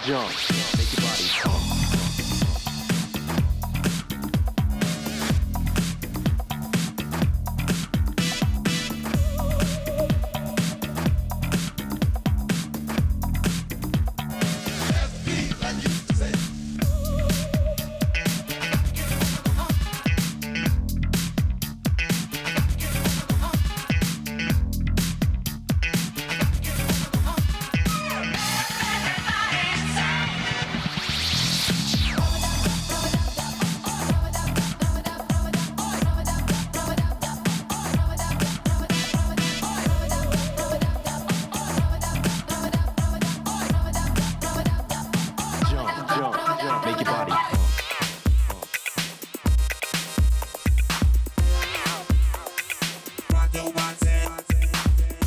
jump, make your body pump. Make your body pump. Rock your body. Rock your body.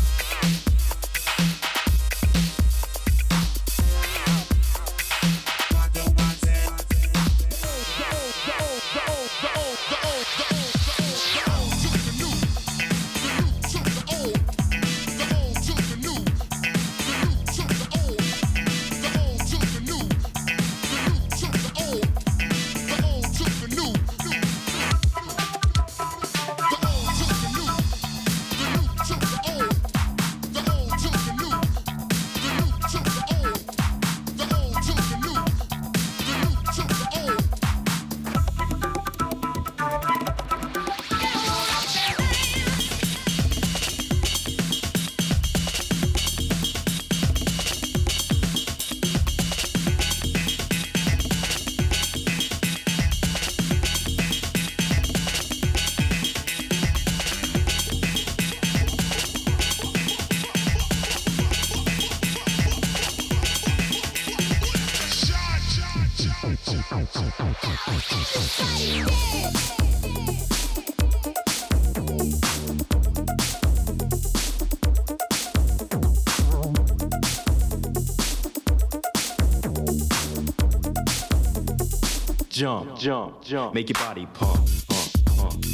Jump, jump, jump, make your body pump, pump, pump.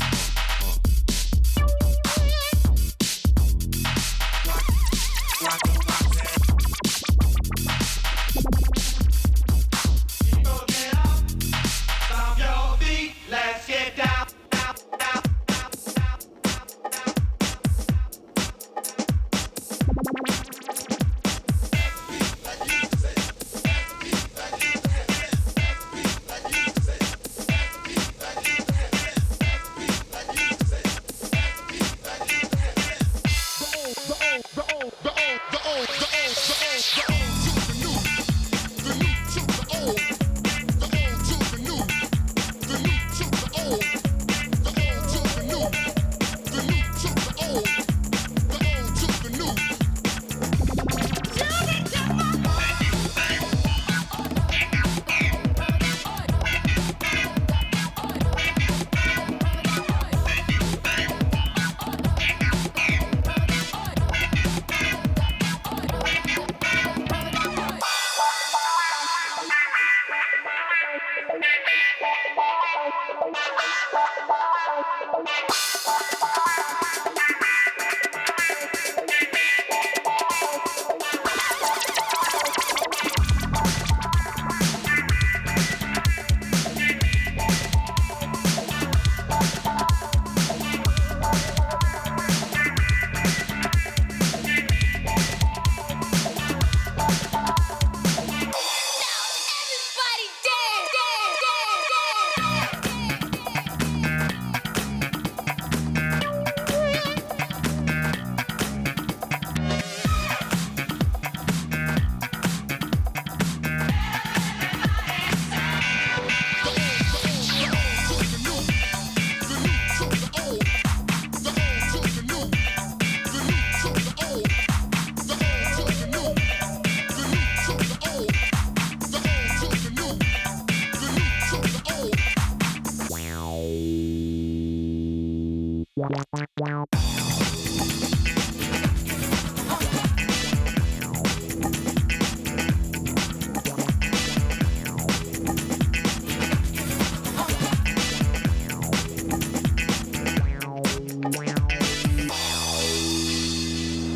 Let's get down.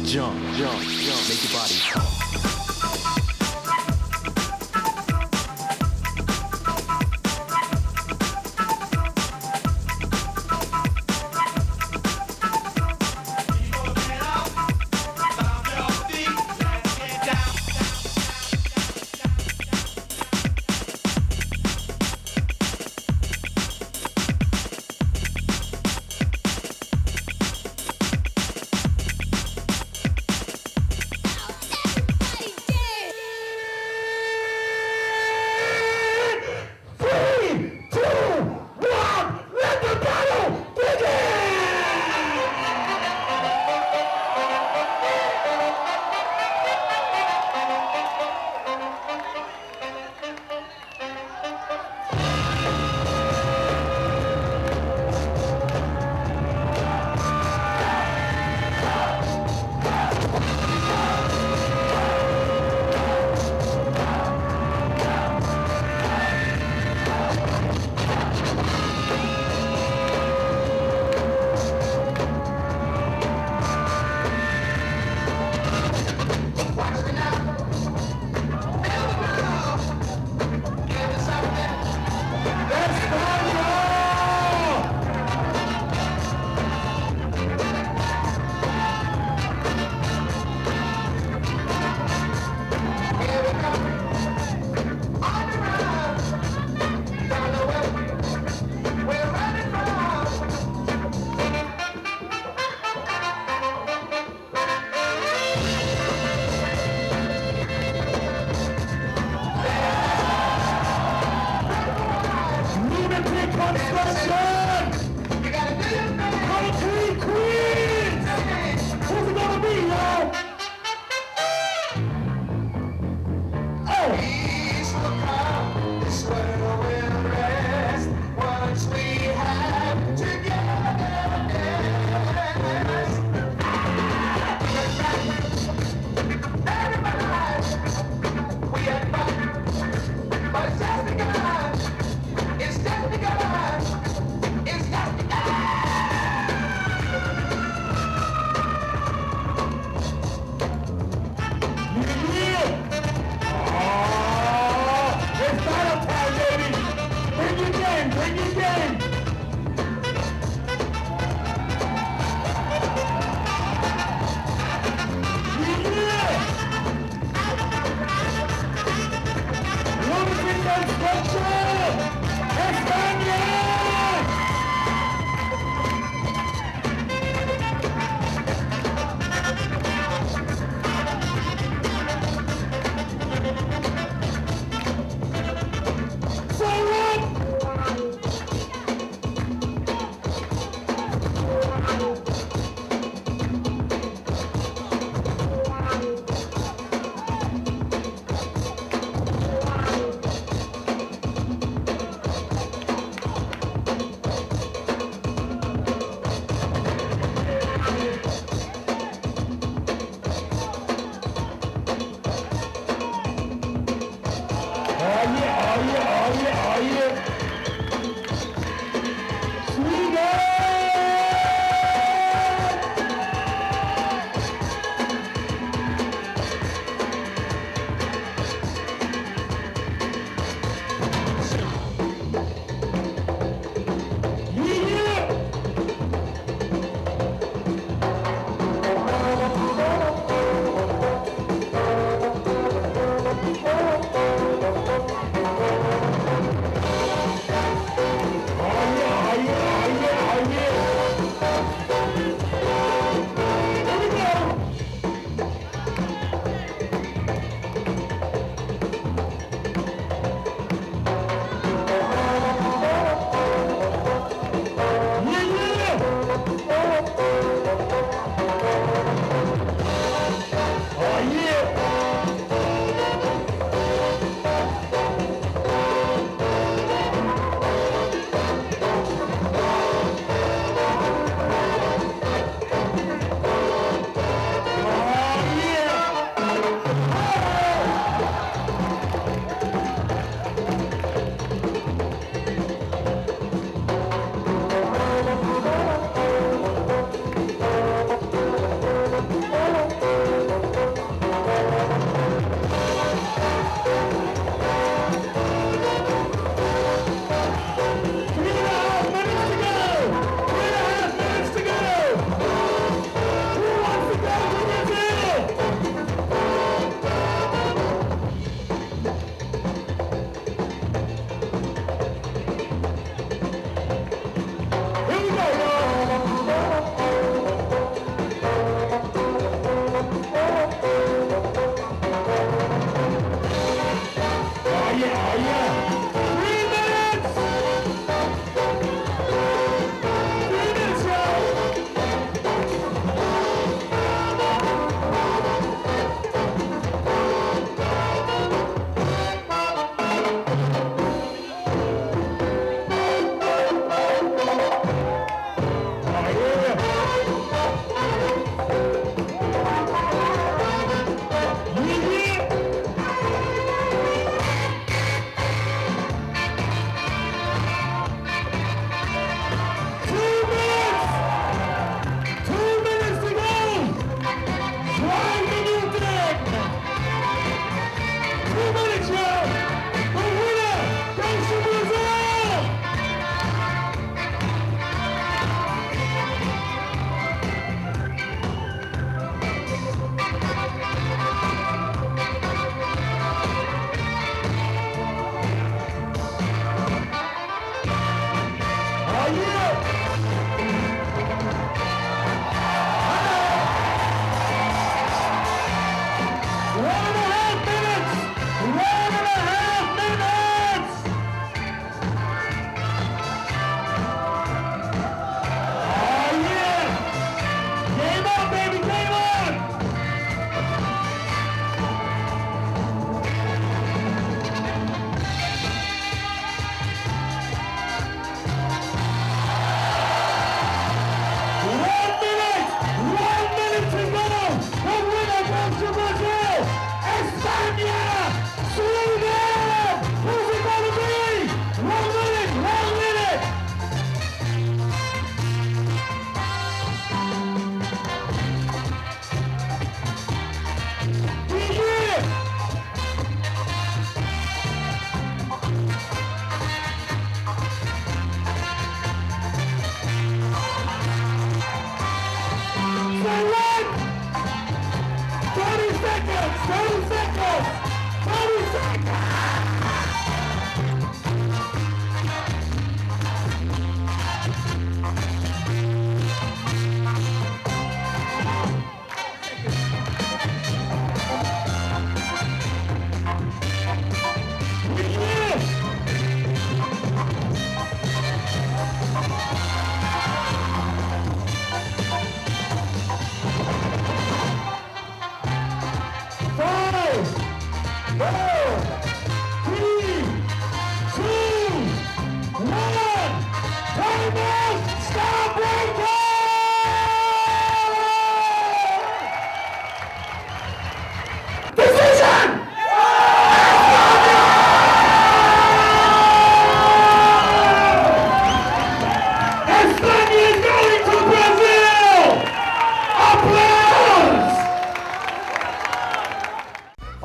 Jump, jump, jump, make your body pump.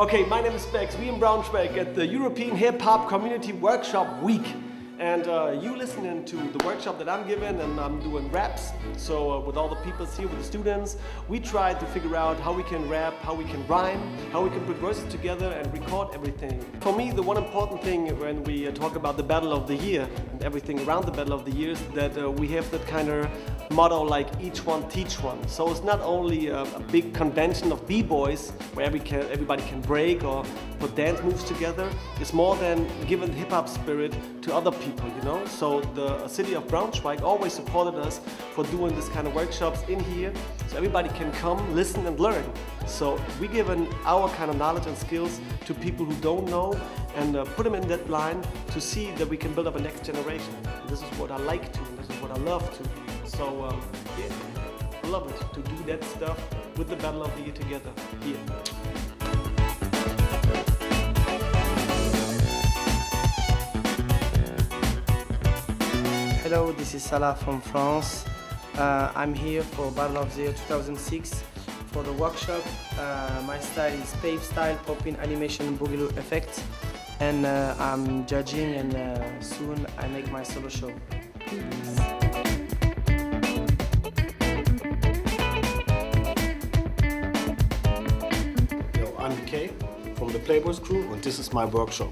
Okay, my name is Bex. We in Braunschweig at the European Hip Hop Community Workshop Week. And you listening to the workshop that I'm giving, and I'm doing raps. So with all the people here, with the students, we try to figure out how we can rap, how we can rhyme, how we can put verses together and record everything. For me, the one important thing when we talk about the Battle of the Year and everything around the Battle of the Year is that we have that kind of motto like each one teach one. So it's not only a big convention of b-boys where everybody can break or put dance moves together. It's more than giving hip hop spirit to other people, you know. So the city of Braunschweig always supported us for doing this kind of workshops in here, so everybody can come, listen and learn. So we given our kind of knowledge and skills to people who don't know and put them in that line to see that we can build up a next generation. And this is what I like to, and this is what I love to. So yeah, I love it to do that stuff with the Battle of the Year together here. Hello, this is Salah from France. I'm here for Battle of the Year 2006 for the workshop. My style is Pape style, pop-in animation boogaloo effect, and I'm judging, and soon I make my solo show. Yo, I'm Kay from the Playboys crew, and this is my workshop.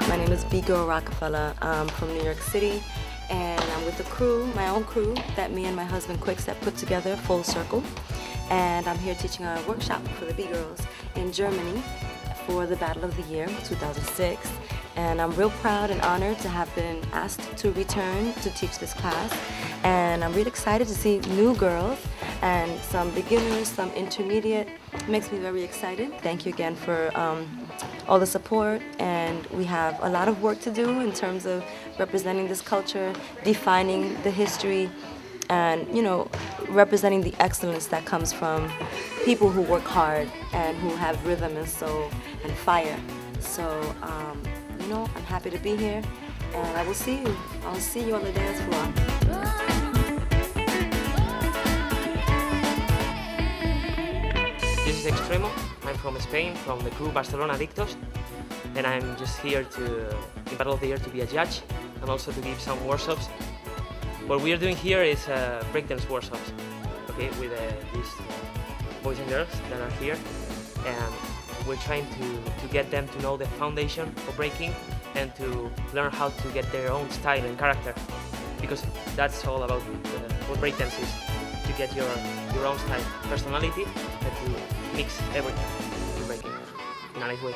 My name is B-Girl Rockefeller. I'm from New York City, and I'm with the crew, my own crew, that me and my husband Quickstep put together, Full Circle. And I'm here teaching a workshop for the B-Girls in Germany for the Battle of the Year 2006. And I'm real proud and honored to have been asked to return to teach this class. And I'm really excited to see new girls and some beginners, some intermediate. It makes me very excited. Thank you again for all the support, and we have a lot of work to do in terms of representing this culture, defining the history, and representing the excellence that comes from people who work hard and who have rhythm and soul and fire. So I'm happy to be here, and I will see you. I'll see you on the dance floor. This is Extremo. I'm from Spain, from the crew Barcelona Adictos, and I'm just here in Battle of the Year to be a judge and also to give some workshops. What we are doing here is breakdance workshops, okay, with these boys and girls that are here, and we're trying to get them to know the foundation of breaking and to learn how to get their own style and character, because that's all about what breakdance is, to get your own style, personality, and to mix everything to breaking in a nice way.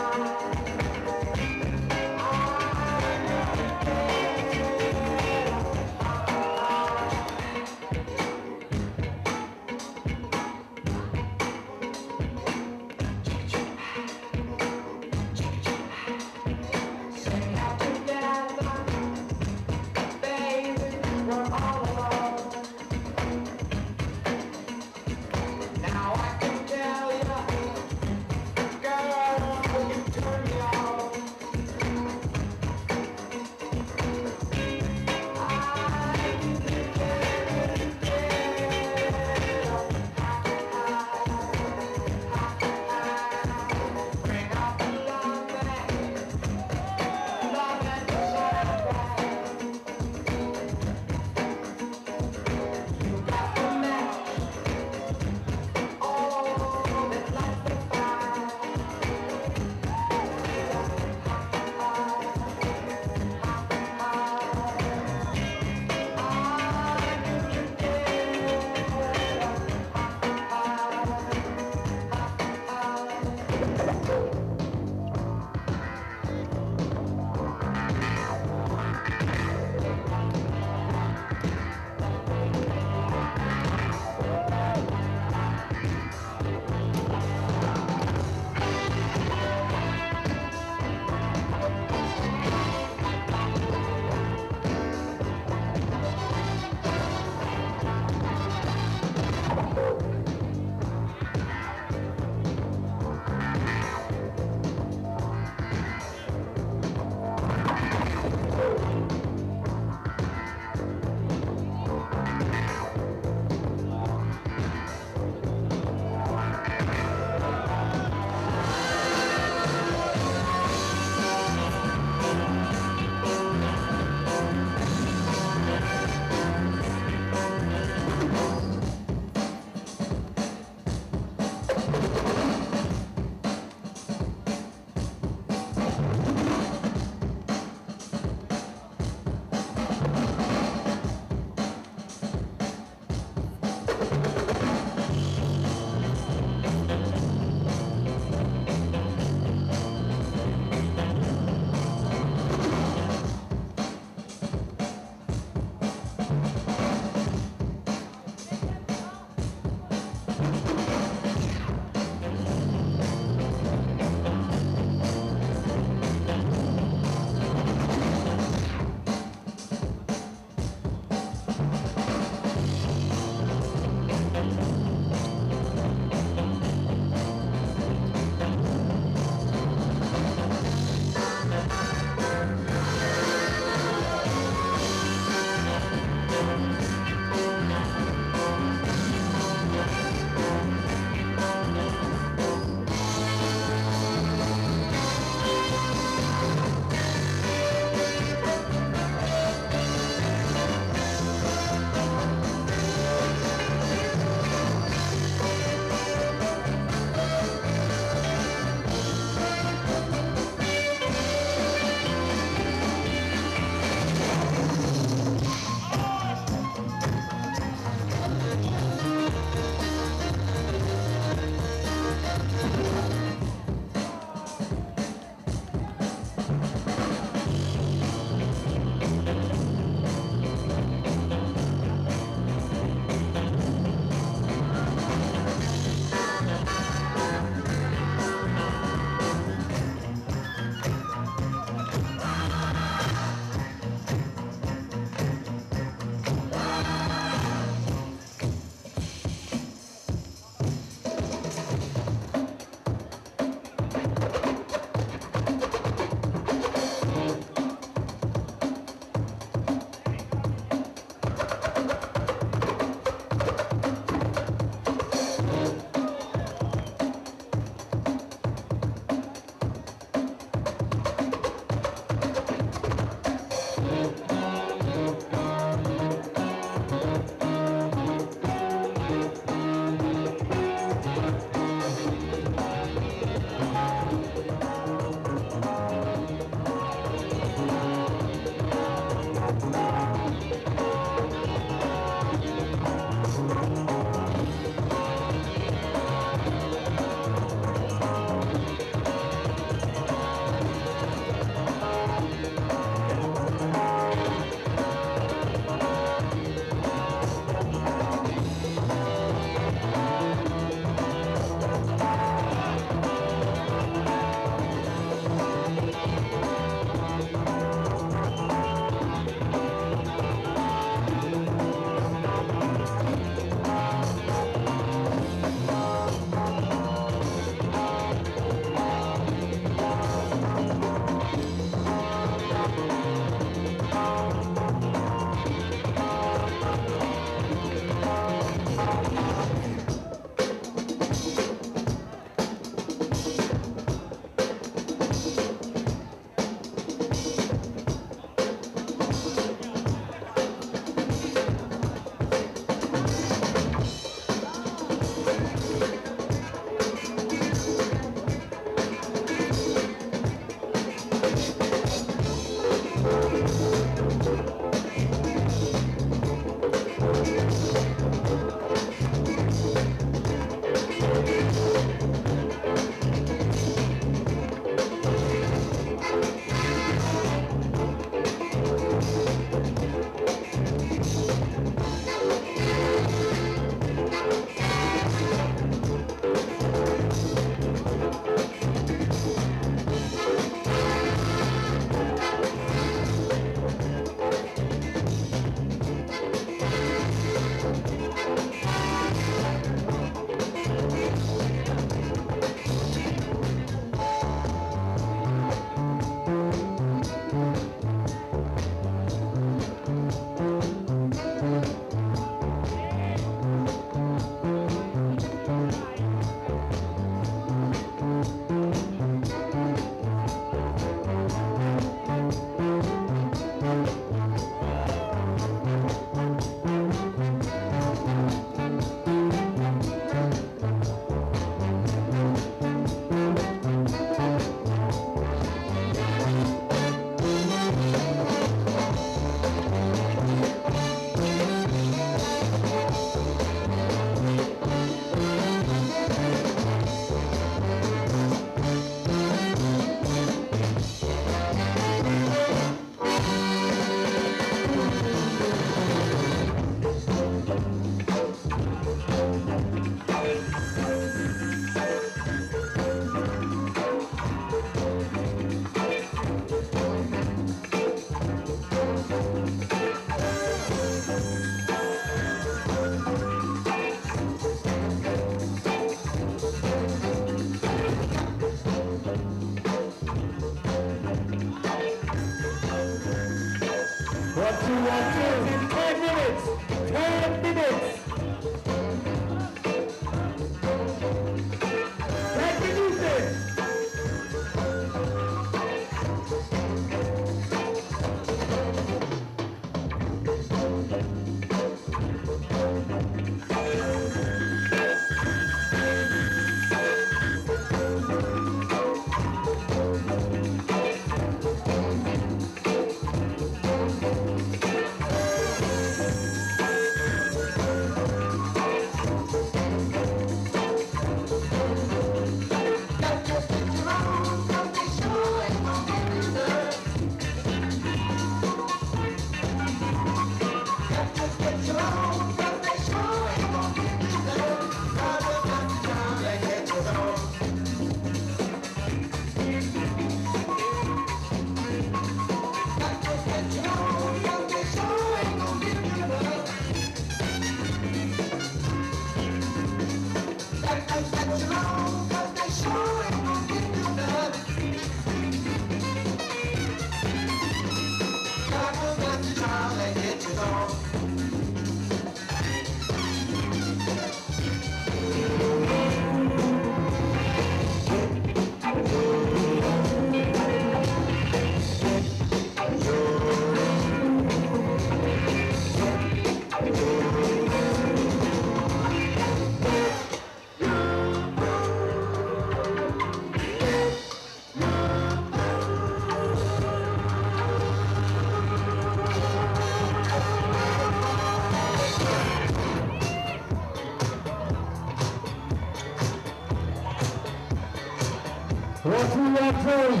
What we are told,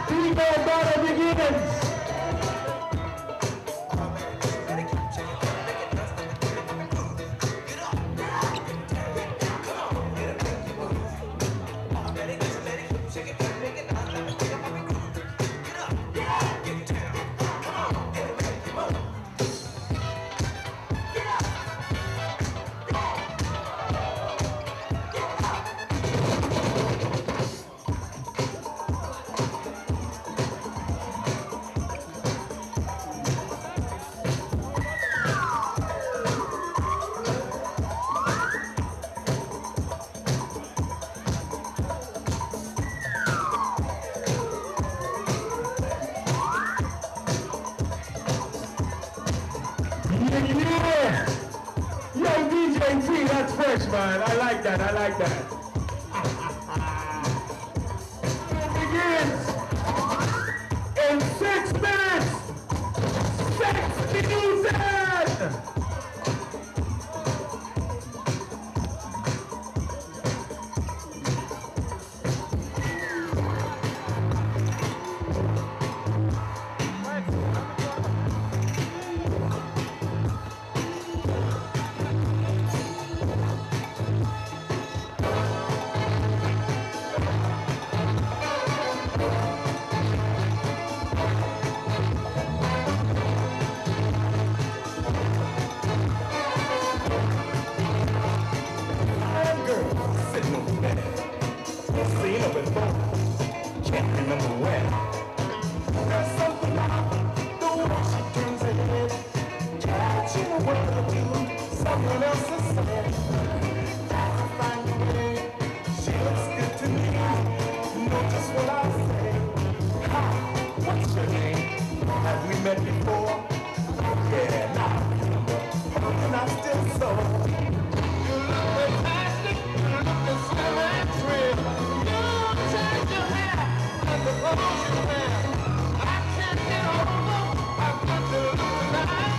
people battle begins. Yo, DJ T, that's fresh, man. I like that, I like that. It begins in 6 minutes. 6 minutes. someone else is saying. That's a fine way. She looks good to me. You know just what I say. Hi, what's your name? Have we met before? Yeah, now I remember. And I still so. You look fantastic. You look slim and trim. You change your hair and the clothes you wear. I can't get over. I've got to look tonight.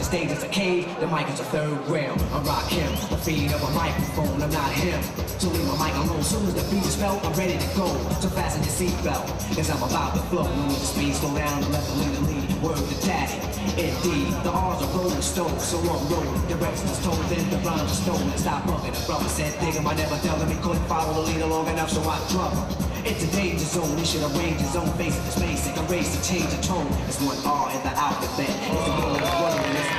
The stage is a cage, the mic is a third rail. I'm rock him, the feed of a microphone, I'm not him. So leave my mic alone, soon as the beat is felt, I'm ready to go. So fasten your seatbelt, cause I'm about to flow. No need to speed, slow down, and let the leader lead. Word to daddy, indeed, the R's are rolling stone, so I'm rolling. Directions is told, then the rhymes are stolen. Stop bumping, the brother said, dig him, I never tell him he couldn't follow the leader long enough, so I drop him. It's a danger zone, he should arrange his own face in the space. It can raise and change the tone. It's one R in the alphabet. It's the role of the word in this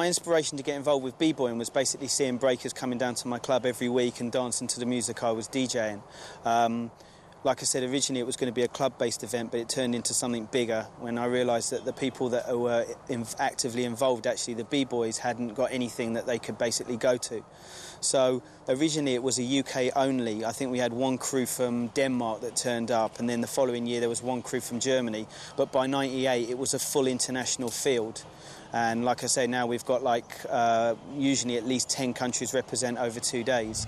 my inspiration to get involved with b-boying was basically seeing breakers coming down to my club every week and dancing to the music I was DJing. Like I said, originally it was going to be a club-based event, but it turned into something bigger when I realised that the people that were actively involved, actually the b-boys, hadn't got anything that they could basically go to. So originally it was a UK only. I think we had one crew from Denmark that turned up, and then the following year there was one crew from Germany. But by '98 it was a full international field. And like I say, now we've got usually at least 10 countries represent over 2 days.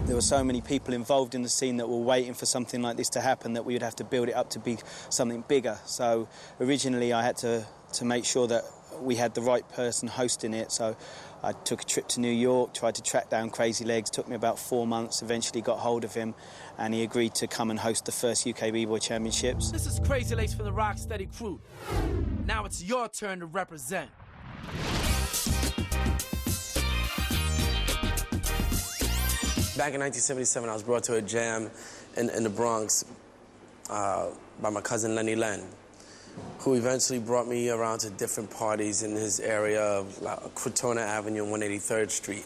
There were so many people involved in the scene that were waiting for something like this to happen that we would have to build it up to be something bigger. So originally I had to make sure that we had the right person hosting it. So I took a trip to New York, tried to track down Crazy Legs. Took me about 4 months, eventually got hold of him, and he agreed to come and host the first UK B-Boy Championships. This is Crazy Legs from the Rocksteady crew. Now it's your turn to represent. Back in 1977, I was brought to a jam in the Bronx by my cousin Lenny Len, who eventually brought me around to different parties in his area of Crotona Avenue and 183rd Street.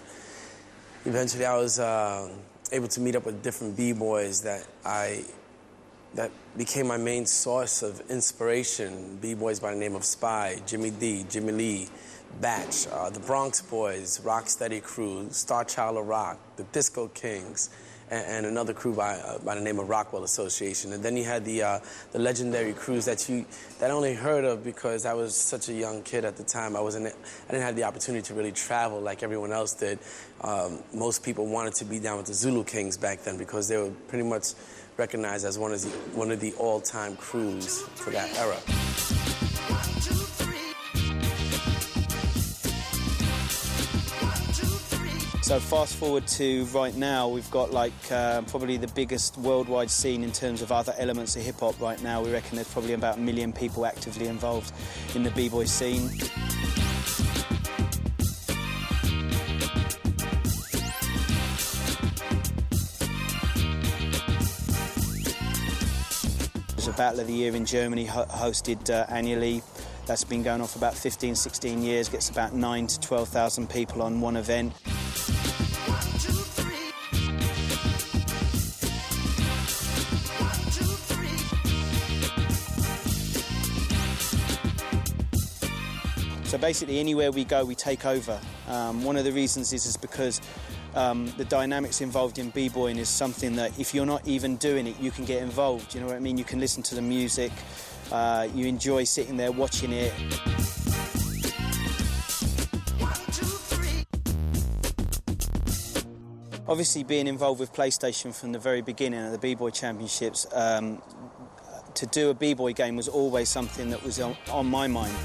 Eventually, I was able to meet up with different b-boys that became my main source of inspiration. B-boys by the name of Spy, Jimmy D, Jimmy Lee, Batch, the Bronx Boys, Rocksteady Crew, Star Child of Rock, the Disco Kings, and another crew by the name of Rockwell Association. And then you had the legendary crews that I only heard of because I was such a young kid at the time. I didn't have the opportunity to really travel like everyone else did. Most people wanted to be down with the Zulu Kings back then because they were pretty much recognized as one of the all-time crews for that era. So fast forward to right now, we've got probably the biggest worldwide scene in terms of other elements of hip-hop right now. We reckon there's probably about 1 million people actively involved in the b-boy scene. There's a Battle of the Year in Germany hosted annually. That's been going on for about 15, 16 years, gets about 9,000 to 12,000 people on one event. So basically, anywhere we go, we take over. One of the reasons is because the dynamics involved in b-boying is something that if you're not even doing it, you can get involved. You know what I mean? You can listen to the music, you enjoy sitting there watching it. Obviously, being involved with PlayStation from the very beginning of the b-boy championships, to do a b-boy game was always something that was on my mind.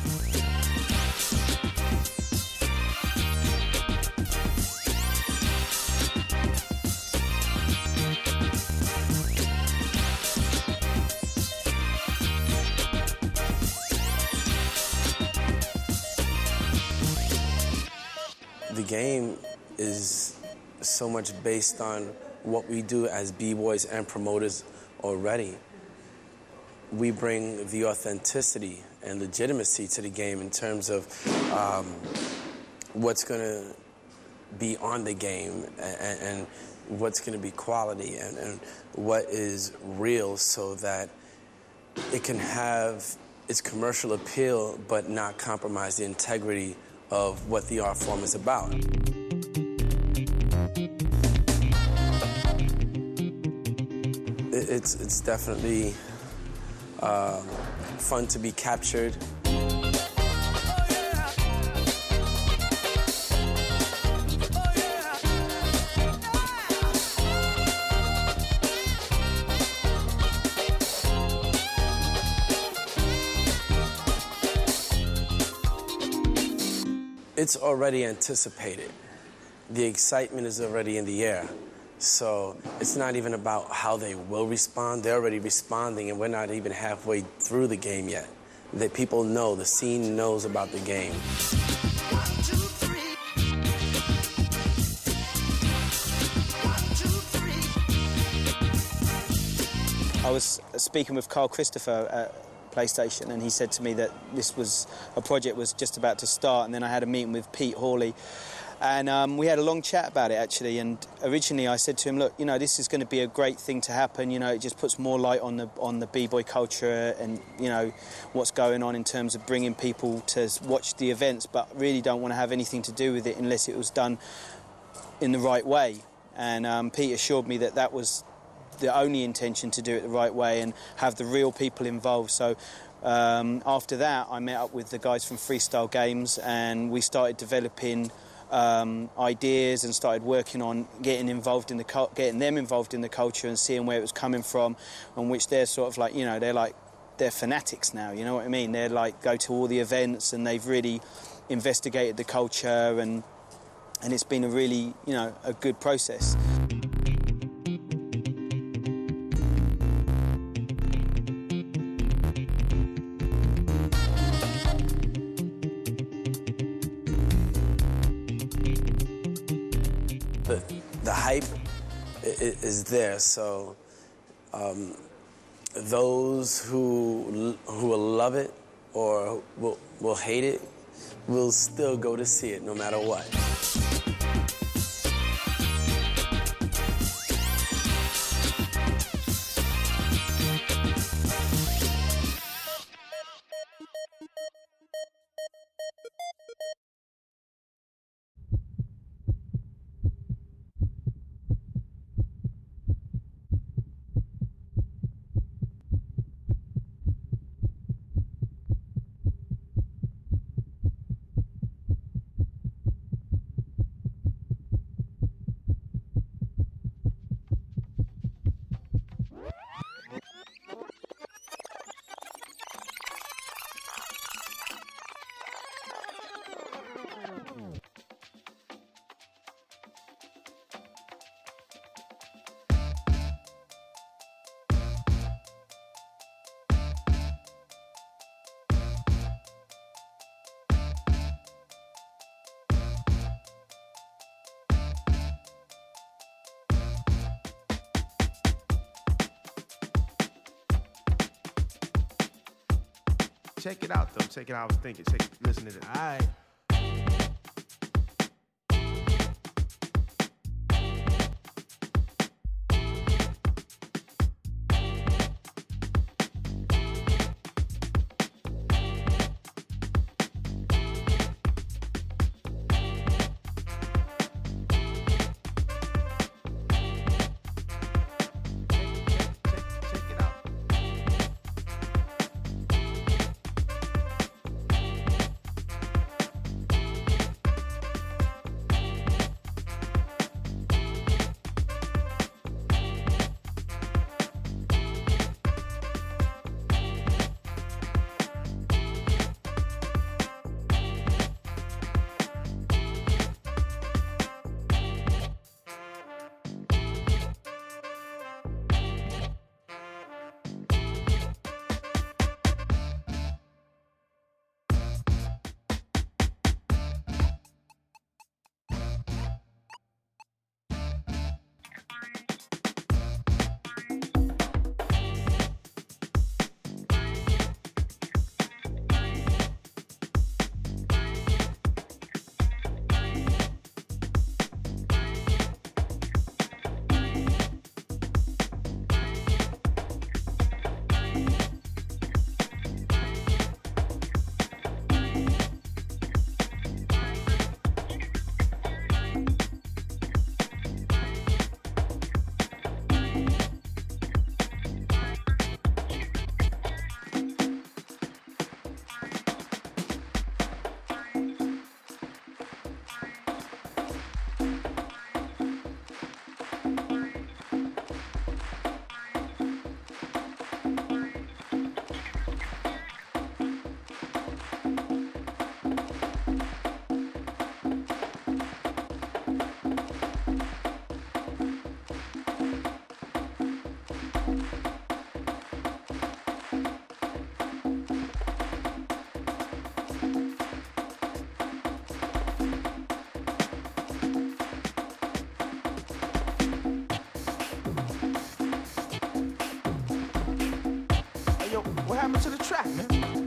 The game is so much based on what we do as b-boys and promoters already. We bring the authenticity and legitimacy to the game in terms of what's going to be on the game and what's going to be quality and what is real so that it can have its commercial appeal but not compromise the integrity of what the art form is about. It's definitely fun to be captured. It's already anticipated. The excitement is already in the air. So it's not even about how they will respond. They're already responding, and we're not even halfway through the game yet. That people know, the scene knows about the game. I was speaking with Carl Christopher at PlayStation, and he said to me that a project was just about to start, and then I had a meeting with Pete Hawley, and we had a long chat about it, actually. And originally I said to him, look, you know, this is going to be a great thing to happen. You know, it just puts more light on the b-boy culture and, you know, what's going on in terms of bringing people to watch the events, but really don't want to have anything to do with it unless it was done in the right way. And Pete assured me that that was the only intention, to do it the right way and have the real people involved. So after that, I met up with the guys from Freestyle Games, and we started developing ideas and started working on getting them involved in the culture and seeing where it was coming from, on which they're sort of like, you know, they're fanatics now, you know what I mean? They're like, go to all the events, and they've really investigated the culture, and it's been a really, you know, a good process. The hype is there, so those who will love it or will hate it will still go to see it no matter what. Check it out, though. Check it out. I was thinking. Listen to this. All right. what happened to the track, man?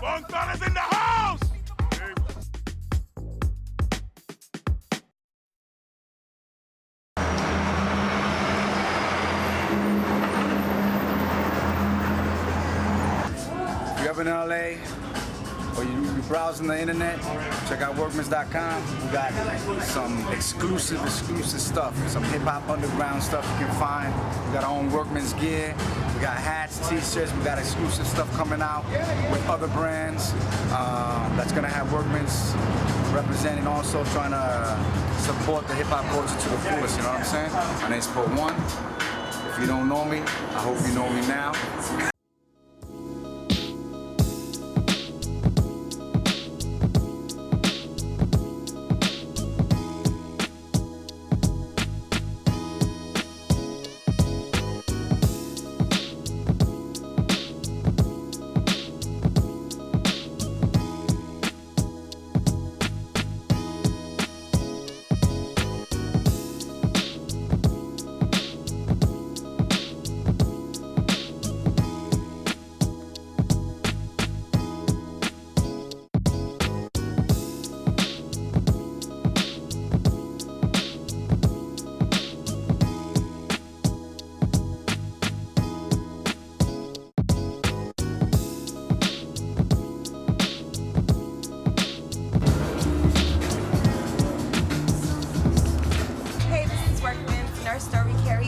Funk Fellas in the house! If you're ever in LA or you're browsing the internet, check out workmans.com. We got some exclusive stuff, some hip-hop underground stuff you can find. We got our own Workman's gear. We got hats, t-shirts. We got exclusive stuff coming out with other brands. That's gonna have Workman's representing, also trying to support the hip-hop culture to the fullest, you know what I'm saying? My name's Put One. If you don't know me, I hope you know me now.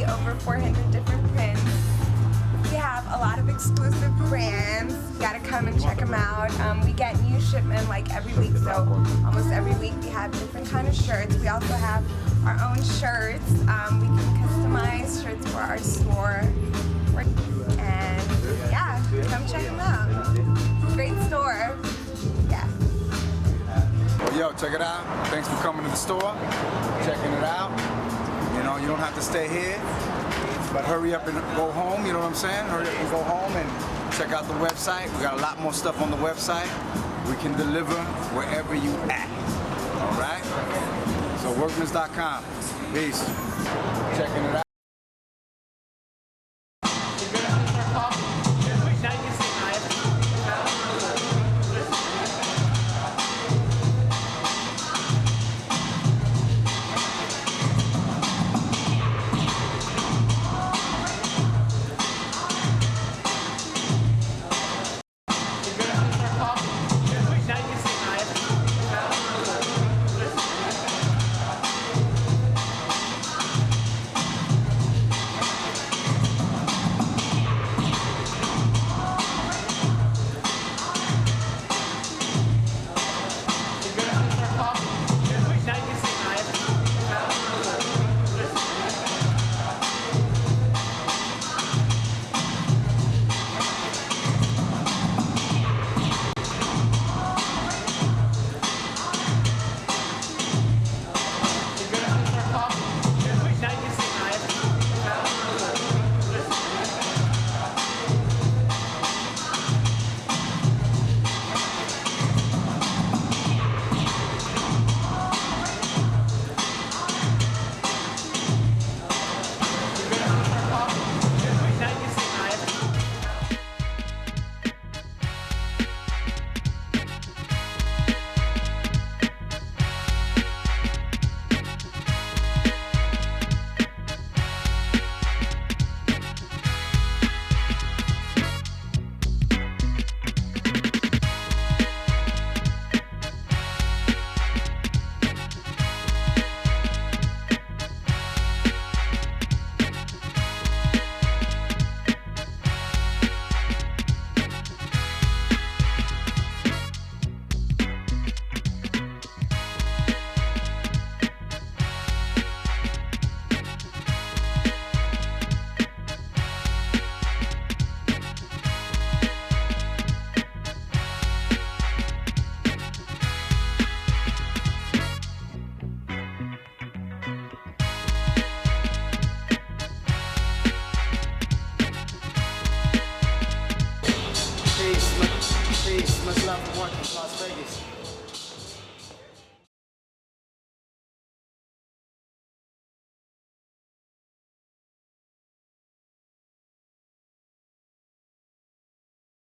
Over 400 different prints. We have a lot of exclusive brands. You gotta come and check them out. We get new shipment like every week, so almost every week we have different kind of shirts. We also have our own shirts. We can customize shirts for our store. And yeah, come check them out. Great store. Yeah. Yo, check it out. Thanks for coming to the store, checking it out. You know, you don't have to stay here, but hurry up and go home, you know what I'm saying? Hurry up and go home and check out the website. We got a lot more stuff on the website. We can deliver wherever you at, all right? So workmans.com. Peace. Checking it out. much love for working in Las Vegas.